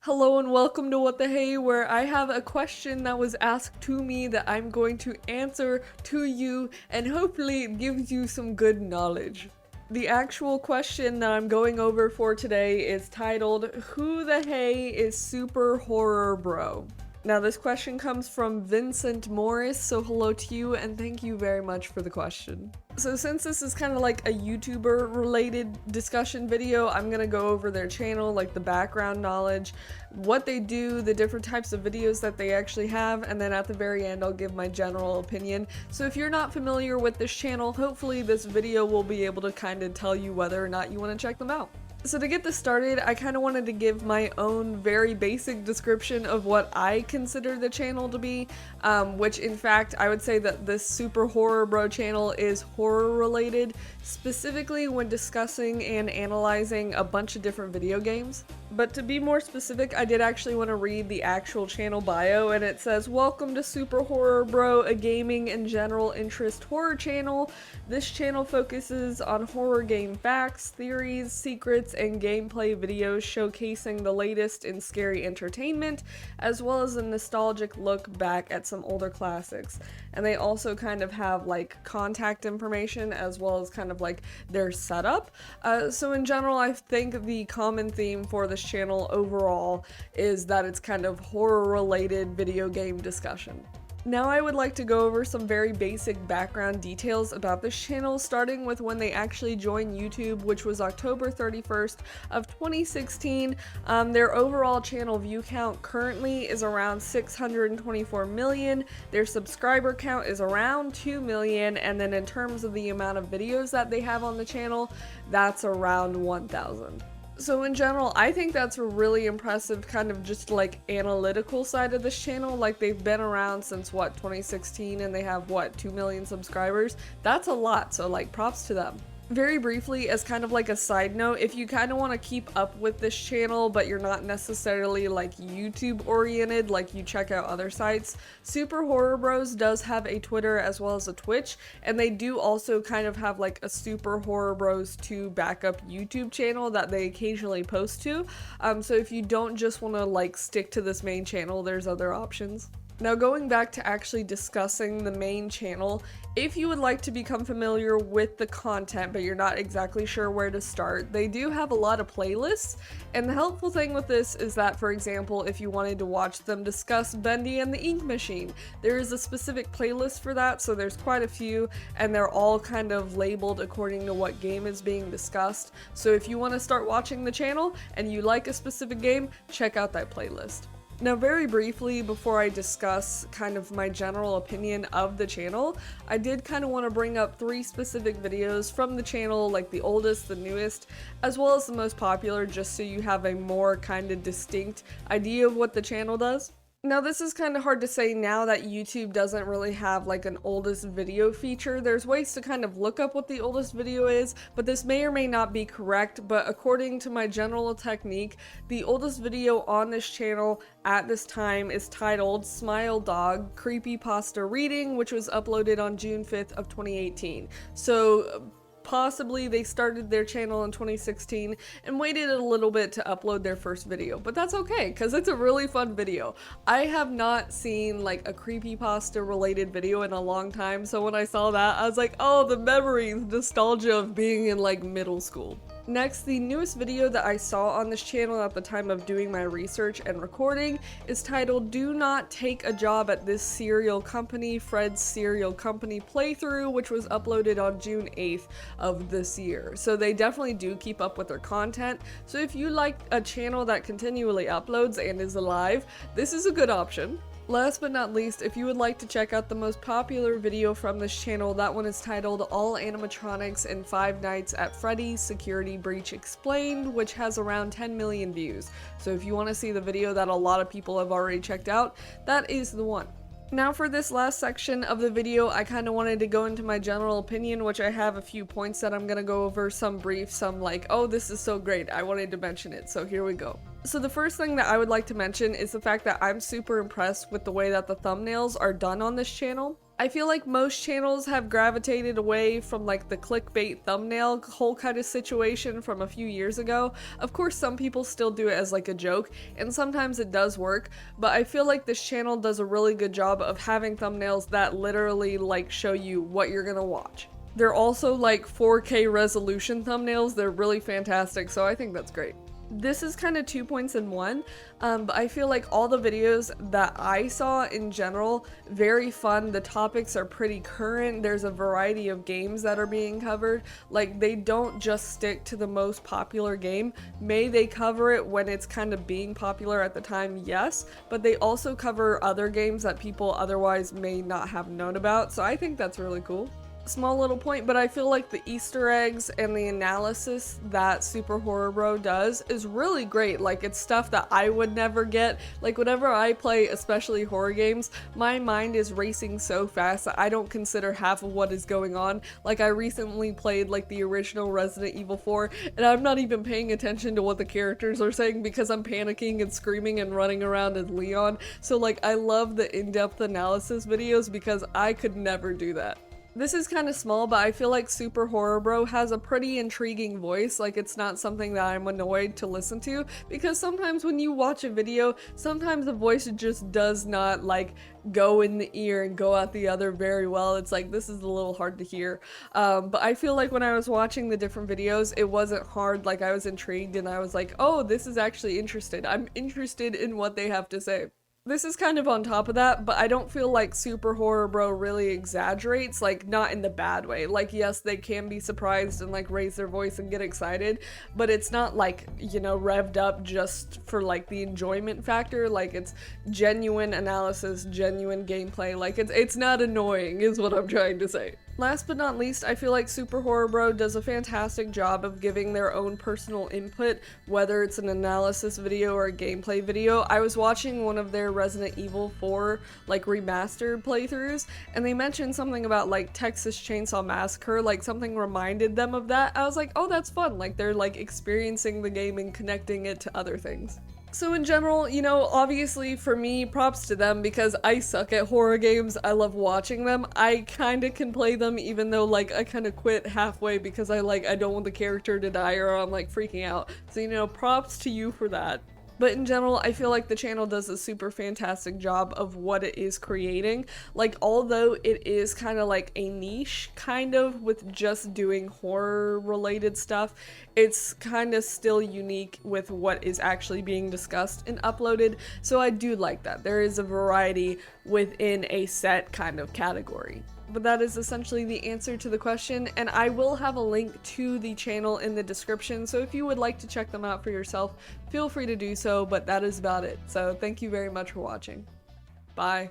Hello and welcome to What the Hey, where I have a question that was asked to me that I'm going to answer to you, and hopefully it gives you some good knowledge. The actual question that I'm going over for today is titled, Who the Hey is SuperHorrorBro? Now this question comes from Vincent Morris, so hello to you and thank you very much for the question. So since this is kind of like a YouTuber related discussion video, I'm gonna go over their channel, like the background knowledge, what they do, the different types of videos that they actually have, and then at the very end I'll give my general opinion. So if you're not familiar with this channel, hopefully this video will be able to kind of tell you whether or not you want to check them out. So to get this started, I kind of wanted to give my own very basic description of what I consider the channel to be, which in fact I would say that this SuperHorrorBro channel is horror related, specifically when discussing and analyzing a bunch of different video games. But to be more specific, I did actually want to read the actual channel bio, and it says, "Welcome to SuperHorrorBro, a gaming and general interest horror channel. This channel focuses on horror game facts, theories, secrets, and gameplay videos showcasing the latest in scary entertainment, as well as a nostalgic look back at some older classics." And they also kind of have like contact information as well as kind of like their setup. So in general, I think the common theme for this channel overall is that it's kind of horror related video game discussion. Now I would like to go over some very basic background details about this channel, starting with when they actually joined YouTube, which was October 31st of 2016. Their overall channel view count currently is around 624 million. Their subscriber count is around 2 million, and then in terms of the amount of videos that they have on the channel, that's around 1,000. So in general, I think that's a really impressive kind of just like analytical side of this channel. Like they've been around since what, 2016, and they have what, 2 million subscribers? That's a lot, so like props to them. Very briefly, as kind of like a side note, if you kind of want to keep up with this channel but you're not necessarily like YouTube oriented, like you check out other sites, SuperHorrorBros does have a Twitter as well as a Twitch, and they do also kind of have like a SuperHorrorBros 2 backup YouTube channel that they occasionally post to. So if you don't just want to like stick to this main channel, there's other options. Now going back to actually discussing the main channel, if you would like to become familiar with the content but you're not exactly sure where to start, they do have a lot of playlists, and the helpful thing with this is that, for example, if you wanted to watch them discuss Bendy and the Ink Machine, there is a specific playlist for that, so there's quite a few, and they're all kind of labeled according to what game is being discussed. So if you want to start watching the channel and you like a specific game, check out that playlist. Now very briefly, before I discuss kind of my general opinion of the channel, I did kind of want to bring up 3 specific videos from the channel, like the oldest, the newest, as well as the most popular, just so you have a more kind of distinct idea of what the channel does. Now this is kind of hard to say now that YouTube doesn't really have like an oldest video feature. There's ways to kind of look up what the oldest video is, but this may or may not be correct. But according to my general technique, the oldest video on this channel at this time is titled Smile Dog Creepypasta Reading, which was uploaded on June 5th of 2018. So possibly they started their channel in 2016 and waited a little bit to upload their first video, but that's okay because it's a really fun video. I have not seen like a creepypasta related video in a long time, so when I saw that I was like, oh, the memories, nostalgia of being in like middle school. Next, the newest video that I saw on this channel at the time of doing my research and recording is titled Do Not Take a Job at This Cereal Company, Fred's Cereal Company Playthrough, which was uploaded on June 8th of this year. So they definitely do keep up with their content. So if you like a channel that continually uploads and is alive, this is a good option. Last but not least, if you would like to check out the most popular video from this channel, that one is titled All Animatronics in 5 Nights at Freddy's Security Breach Explained, which has around 10 million views. So if you want to see the video that a lot of people have already checked out, that is the one. Now for this last section of the video, I kind of wanted to go into my general opinion, which I have a few points that I'm going to go over, some brief, some like, oh, this is so great, I wanted to mention it, so here we go. So the first thing that I would like to mention is the fact that I'm super impressed with the way that the thumbnails are done on this channel. I feel like most channels have gravitated away from like the clickbait thumbnail whole kind of situation from a few years ago. Of course, some people still do it as like a joke, and sometimes it does work, but I feel like this channel does a really good job of having thumbnails that literally like show you what you're gonna watch. They're also like 4K resolution thumbnails. They're really fantastic, so I think that's great. This is kind of 2 points in one, but I feel like all the videos that I saw in general, very fun. The topics are pretty current. There's a variety of games that are being covered. Like, they don't just stick to the most popular game. May they cover it when it's kind of being popular at the time? Yes, but they also cover other games that people otherwise may not have known about, so I think that's really cool. Small little point, but I feel like the Easter eggs and the analysis that SuperHorrorBro does is really great. Like, it's stuff that I would never get. Like, whenever I play, especially horror games, my mind is racing so fast that I don't consider half of what is going on. Like, I recently played like the original Resident Evil 4, and I'm not even paying attention to what the characters are saying because I'm panicking and screaming and running around as Leon. So like, I love the in-depth analysis videos because I could never do that. This is kind of small, but I feel like SuperHorrorBro has a pretty intriguing voice. Like, it's not something that I'm annoyed to listen to, because sometimes when you watch a video, sometimes the voice just does not like go in the ear and go out the other very well. It's like, this is a little hard to hear. But I feel like when I was watching the different videos, it wasn't hard. Like, I was intrigued and I was like, oh, this is actually interesting. I'm interested in what they have to say. This is kind of on top of that, but I don't feel like SuperHorrorBro really exaggerates, like, not in the bad way. Like, yes, they can be surprised and like raise their voice and get excited, but it's not like, you know, revved up just for like the enjoyment factor. Like, it's genuine analysis, genuine gameplay. Like, it's not annoying is what I'm trying to say. Last but not least, I feel like SuperHorrorBro does a fantastic job of giving their own personal input, whether it's an analysis video or a gameplay video. I was watching one of their Resident Evil 4 like remastered playthroughs, and they mentioned something about like Texas Chainsaw Massacre, like something reminded them of that. I was like, oh, that's fun. Like, they're like experiencing the game and connecting it to other things. So in general, you know, obviously for me, props to them because I suck at horror games. I love watching them. I kind of can play them even though like I kind of quit halfway because I don't want the character to die or I'm like freaking out. So, you know, props to you for that. But in general, I feel like the channel does a super fantastic job of what it is creating. Like, although it is kind of like a niche, kind of, with just doing horror related stuff, it's kind of still unique with what is actually being discussed and uploaded. So I do like that. There is a variety within a set kind of category. But that is essentially the answer to the question, and I will have a link to the channel in the description, so if you would like to check them out for yourself, feel free to do so, but that is about it. So thank you very much for watching. Bye.